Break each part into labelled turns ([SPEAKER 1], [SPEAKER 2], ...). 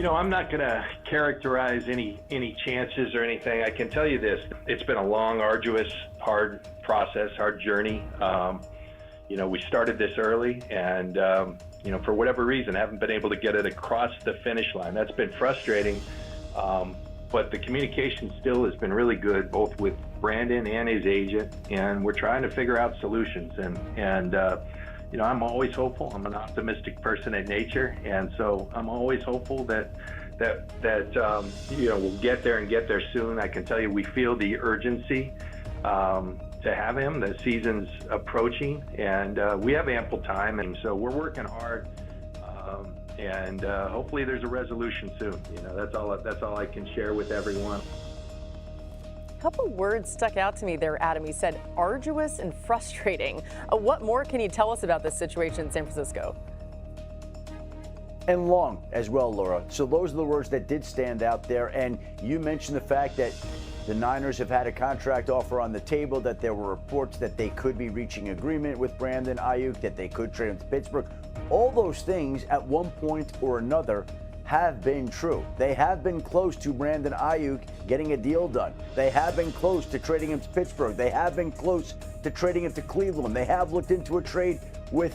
[SPEAKER 1] I'm not going to characterize any chances or anything. I can tell you this: it's been a long, arduous, hard process, hard journey. We started this early, and for whatever reason, haven't been able to get it across the finish line. That's been frustrating. But the communication still has been really good, both with Brandon and his agent, and we're trying to figure out solutions. And I'm always hopeful. I'm an optimistic person at nature, and so I'm always hopeful that we'll get there and get there soon. I can tell you, we feel the urgency to have him. The season's approaching, and we have ample time, and so we're working hard. And hopefully there's a resolution soon. That's all I can share with everyone.
[SPEAKER 2] A couple words stuck out to me there, Adam. He said arduous and frustrating. What more can you tell us about this situation in San Francisco?
[SPEAKER 3] And long as well, Laura. So those are the words that did stand out there. And you mentioned the fact that the Niners have had a contract offer on the table, that there were reports that they could be reaching agreement with Brandon Aiyuk, that they could trade him to Pittsburgh. All those things at one point or another have been true. They have been close to Brandon Aiyuk getting a deal done. They have been close to trading him to Pittsburgh. They have been close to trading him to Cleveland. They have looked into a trade with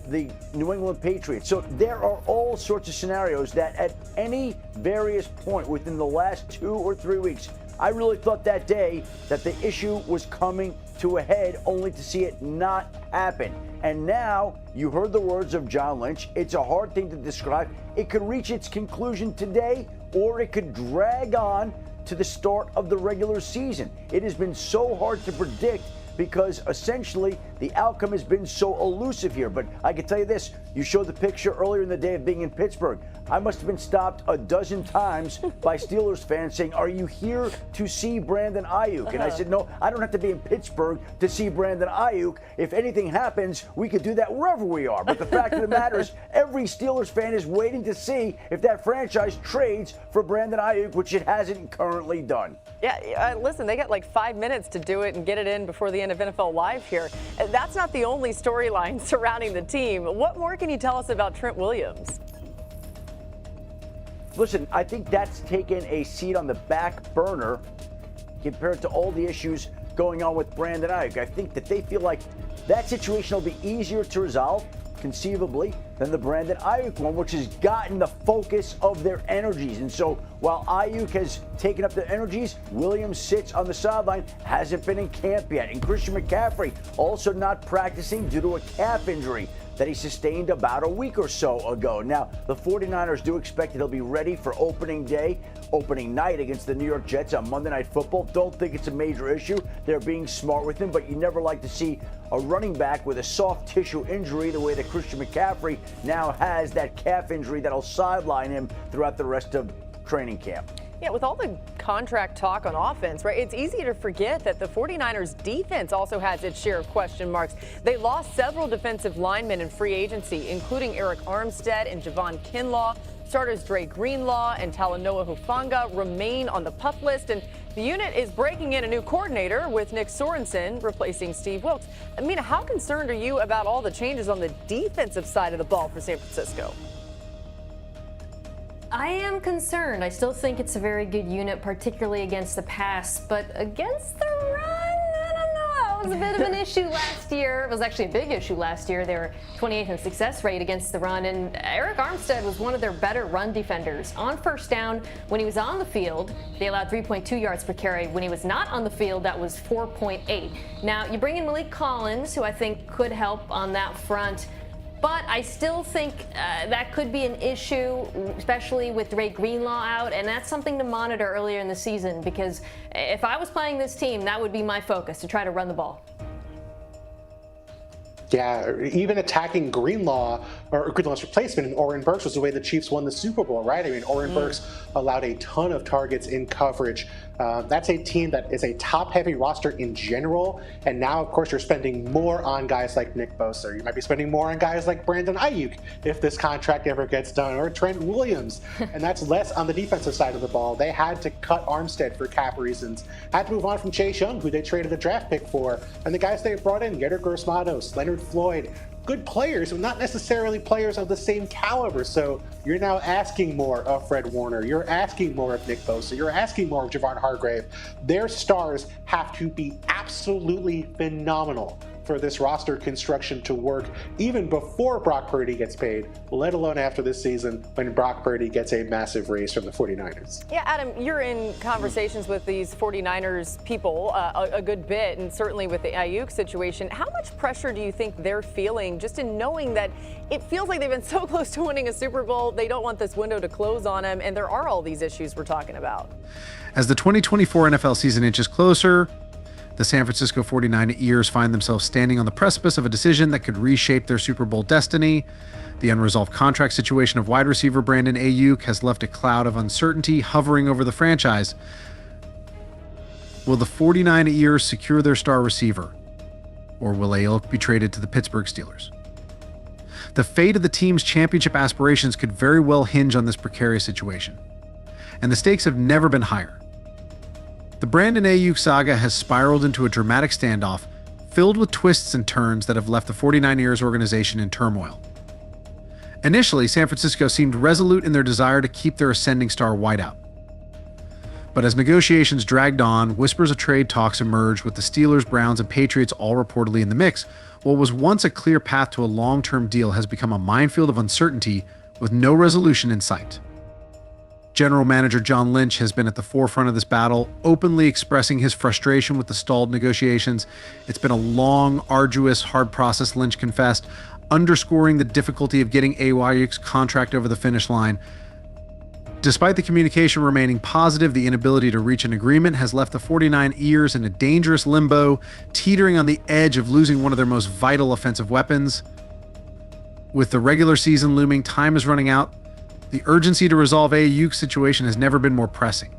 [SPEAKER 3] the New England Patriots. So there are all sorts of scenarios that at any various point within the last 2 or 3 weeks, I really thought that day that the issue was coming to a head, only to see it not happen. And now you heard the words of John Lynch. It's a hard thing to describe. It could reach its conclusion today, or it could drag on to the start of the regular season. It has been so hard to predict because essentially the outcome has been so elusive here. But I can tell you this, you showed the picture earlier in the day of being in Pittsburgh. I must have been stopped a dozen times by Steelers fans saying, "Are you here to see Brandon Aiyuk?" And I said, "No, I don't have to be in Pittsburgh to see Brandon Aiyuk. If anything happens, we could do that wherever we are." But the fact of the matter is, every Steelers fan is waiting to see if that franchise trades for Brandon Aiyuk, which it hasn't currently done.
[SPEAKER 2] Yeah, listen, they got like 5 minutes to do it and get it in before the end of NFL Live here. That's not the only storyline surrounding the team. What more can you tell us about Trent Williams?
[SPEAKER 3] Listen, I think that's taken a seat on the back burner compared to all the issues going on with Brandon Aiyuk. I think that they feel like that situation will be easier to resolve, conceivably, than the Brandon Aiyuk one, which has gotten the focus of their energies. And so while Aiyuk has taken up their energies, Williams sits on the sideline, hasn't been in camp yet. And Christian McCaffrey also not practicing due to a calf injury that he sustained about a week or so ago. Now, the 49ers do expect that he'll be ready for opening night against the New York Jets on Monday Night Football. Don't think it's a major issue. They're being smart with him, but you never like to see a running back with a soft tissue injury the way that Christian McCaffrey now has that calf injury that'll sideline him throughout the rest of training camp.
[SPEAKER 2] Yeah, with all the contract talk on offense, right, it's easy to forget that the 49ers defense also has its share of question marks. They lost several defensive linemen in free agency, including Eric Armstead and Javon Kinlaw. Starters Dre Greenlaw and Talanoa Hufanga remain on the PUP list, and the unit is breaking in a new coordinator with Nick Sorensen replacing Steve Wilkes. Mina, how concerned are you about all the changes on the defensive side of the ball for San Francisco?
[SPEAKER 4] I am concerned. I still think it's a very good unit, particularly against the pass, but against the run, I don't know. It was a bit of an issue last year. It was actually a big issue last year. They were 28th in success rate against the run, and Eric Armstead was one of their better run defenders. On first down, when he was on the field, they allowed 3.2 yards per carry. When he was not on the field, that was 4.8. Now, you bring in Malik Collins, who I think could help on that front. But I still think that could be an issue, especially with Dre Greenlaw out, and that's something to monitor earlier in the season, because if I was playing this team, that would be my focus, to try to run the ball.
[SPEAKER 5] Yeah, even attacking Greenlaw or Greenlaw's replacement in Oren Burks was the way the Chiefs won the Super Bowl, right? I mean, Oren Burks allowed a ton of targets in coverage. That's a team that is a top-heavy roster in general, and now, of course, you're spending more on guys like Nick Bosa. You might be spending more on guys like Brandon Aiyuk if this contract ever gets done, or Trent Williams, and that's less on the defensive side of the ball. They had to cut Armstead for cap reasons, had to move on from Chase Young, who they traded a draft pick for, and the guys they brought in, Yetur Gross-Matos, Leonard Floyd, good players, but not necessarily players of the same caliber. So you're now asking more of Fred Warner. You're asking more of Nick Bosa. You're asking more of Javon Hargrave. Their stars have to be absolutely phenomenal for this roster construction to work even before Brock Purdy gets paid, let alone after this season when Brock Purdy gets a massive raise from the 49ers.
[SPEAKER 2] Yeah, Adam, you're in conversations with these 49ers people a good bit, and certainly with the Aiyuk situation. How much pressure do you think they're feeling just in knowing that it feels like they've been so close to winning a Super Bowl, they don't want this window to close on them, and there are all these issues we're talking about?
[SPEAKER 6] As the 2024 NFL season inches closer, the San Francisco 49ers find themselves standing on the precipice of a decision that could reshape their Super Bowl destiny. The unresolved contract situation of wide receiver Brandon Aiyuk has left a cloud of uncertainty hovering over the franchise. Will the 49ers secure their star receiver, or will Aiyuk be traded to the Pittsburgh Steelers? The fate of the team's championship aspirations could very well hinge on this precarious situation, and the stakes have never been higher. The Brandon Aiyuk saga has spiraled into a dramatic standoff filled with twists and turns that have left the 49ers organization in turmoil. Initially, San Francisco seemed resolute in their desire to keep their ascending star wideout. But as negotiations dragged on, whispers of trade talks emerged with the Steelers, Browns, and Patriots all reportedly in the mix. What was once a clear path to a long-term deal has become a minefield of uncertainty with no resolution in sight. General Manager John Lynch has been at the forefront of this battle, openly expressing his frustration with the stalled negotiations. It's been a long, arduous, hard process, Lynch confessed, underscoring the difficulty of getting Aiyuk's contract over the finish line. Despite the communication remaining positive, the inability to reach an agreement has left the 49ers in a dangerous limbo, teetering on the edge of losing one of their most vital offensive weapons. With the regular season looming, time is running out. The urgency to resolve Aiyuk's situation has never been more pressing.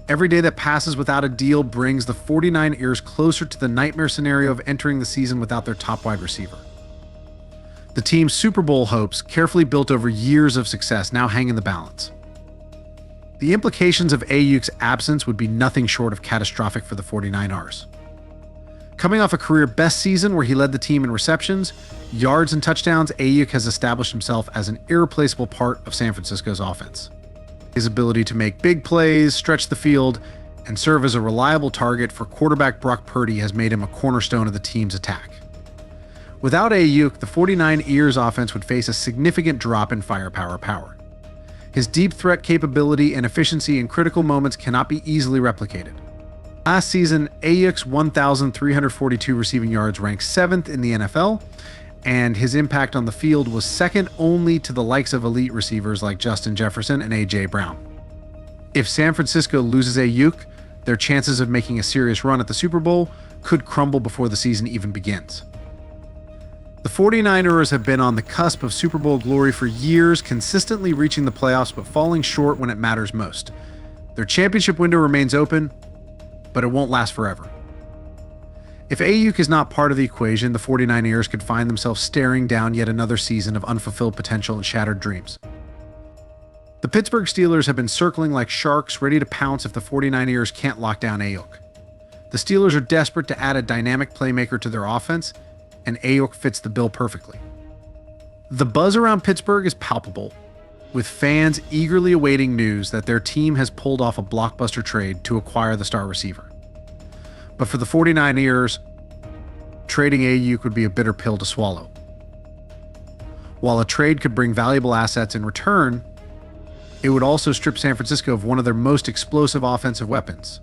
[SPEAKER 6] Every day that passes without a deal brings the 49ers closer to the nightmare scenario of entering the season without their top wide receiver. The team's Super Bowl hopes, carefully built over years of success, now hang in the balance. The implications of Aiyuk's absence would be nothing short of catastrophic for the 49ers. Coming off a career best season where he led the team in receptions, yards, and touchdowns, Aiyuk has established himself as an irreplaceable part of San Francisco's offense. His ability to make big plays, stretch the field, and serve as a reliable target for quarterback Brock Purdy has made him a cornerstone of the team's attack. Without Aiyuk, the 49ers offense would face a significant drop in firepower power. His deep threat capability and efficiency in critical moments cannot be easily replicated. Last season, Aiyuk's 1,342 receiving yards ranked 7th in the NFL, and his impact on the field was second only to the likes of elite receivers like Justin Jefferson and A.J. Brown. If San Francisco loses Aiyuk, their chances of making a serious run at the Super Bowl could crumble before the season even begins. The 49ers have been on the cusp of Super Bowl glory for years, consistently reaching the playoffs but falling short when it matters most. Their championship window remains open, but it won't last forever. If Aiyuk is not part of the equation, the 49ers could find themselves staring down yet another season of unfulfilled potential and shattered dreams. The Pittsburgh Steelers have been circling like sharks, ready to pounce if the 49ers can't lock down Aiyuk. The Steelers are desperate to add a dynamic playmaker to their offense, and Aiyuk fits the bill perfectly. The buzz around Pittsburgh is palpable, with fans eagerly awaiting news that their team has pulled off a blockbuster trade to acquire the star receiver. But for the 49ers, trading Aiyuk would be a bitter pill to swallow. While a trade could bring valuable assets in return, it would also strip San Francisco of one of their most explosive offensive weapons.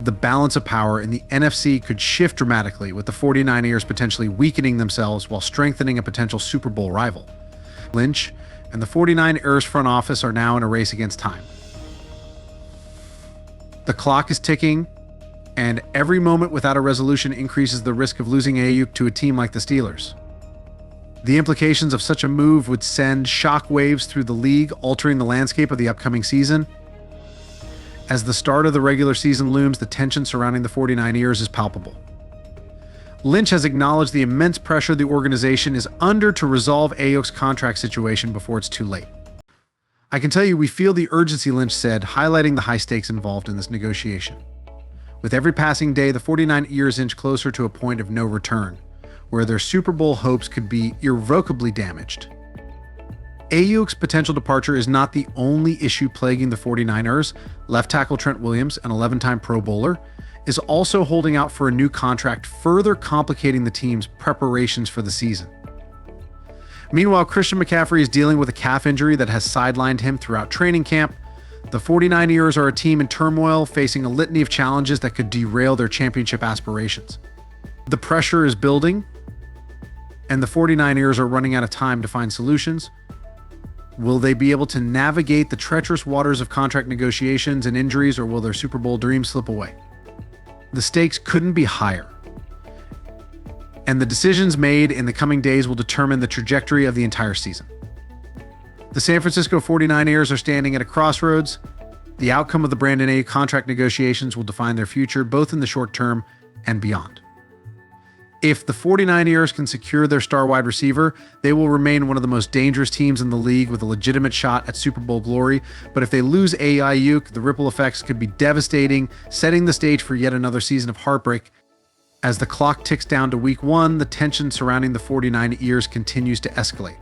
[SPEAKER 6] The balance of power in the NFC could shift dramatically, with the 49ers potentially weakening themselves while strengthening a potential Super Bowl rival. Lynch and the 49ers front office are now in a race against time. The clock is ticking, and every moment without a resolution increases the risk of losing Aiyuk to a team like the Steelers. The implications of such a move would send shockwaves through the league, altering the landscape of the upcoming season. As the start of the regular season looms, the tension surrounding the 49ers is palpable. Lynch has acknowledged the immense pressure the organization is under to resolve Aiyuk's contract situation before it's too late. I can tell you we feel the urgency, Lynch said, highlighting the high stakes involved in this negotiation. With every passing day, the 49ers inch closer to a point of no return, where their Super Bowl hopes could be irrevocably damaged. Aiyuk's potential departure is not the only issue plaguing the 49ers. Left tackle Trent Williams, an 11-time Pro Bowler, is also holding out for a new contract, further complicating the team's preparations for the season. Meanwhile, Christian McCaffrey is dealing with a calf injury that has sidelined him throughout training camp. The 49ers are a team in turmoil, facing a litany of challenges that could derail their championship aspirations. The pressure is building, and the 49ers are running out of time to find solutions. Will they be able to navigate the treacherous waters of contract negotiations and injuries, or will their Super Bowl dreams slip away? The stakes couldn't be higher, and the decisions made in the coming days will determine the trajectory of the entire season. The San Francisco 49ers are standing at a crossroads. The outcome of the Brandon Aiyuk contract negotiations will define their future, both in the short term and beyond. If the 49ers can secure their star wide receiver, they will remain one of the most dangerous teams in the league with a legitimate shot at Super Bowl glory. But if they lose Aiyuk, the ripple effects could be devastating, setting the stage for yet another season of heartbreak. As the clock ticks down to week 1, the tension surrounding the 49ers continues to escalate.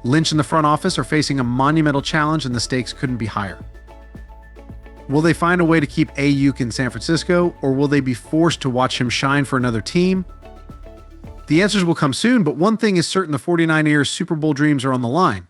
[SPEAKER 6] Lynch and the front office are facing a monumental challenge, and the stakes couldn't be higher. Will they find a way to keep Aiyuk in San Francisco, or will they be forced to watch him shine for another team? The answers will come soon, but one thing is certain: the 49ers' Super Bowl dreams are on the line.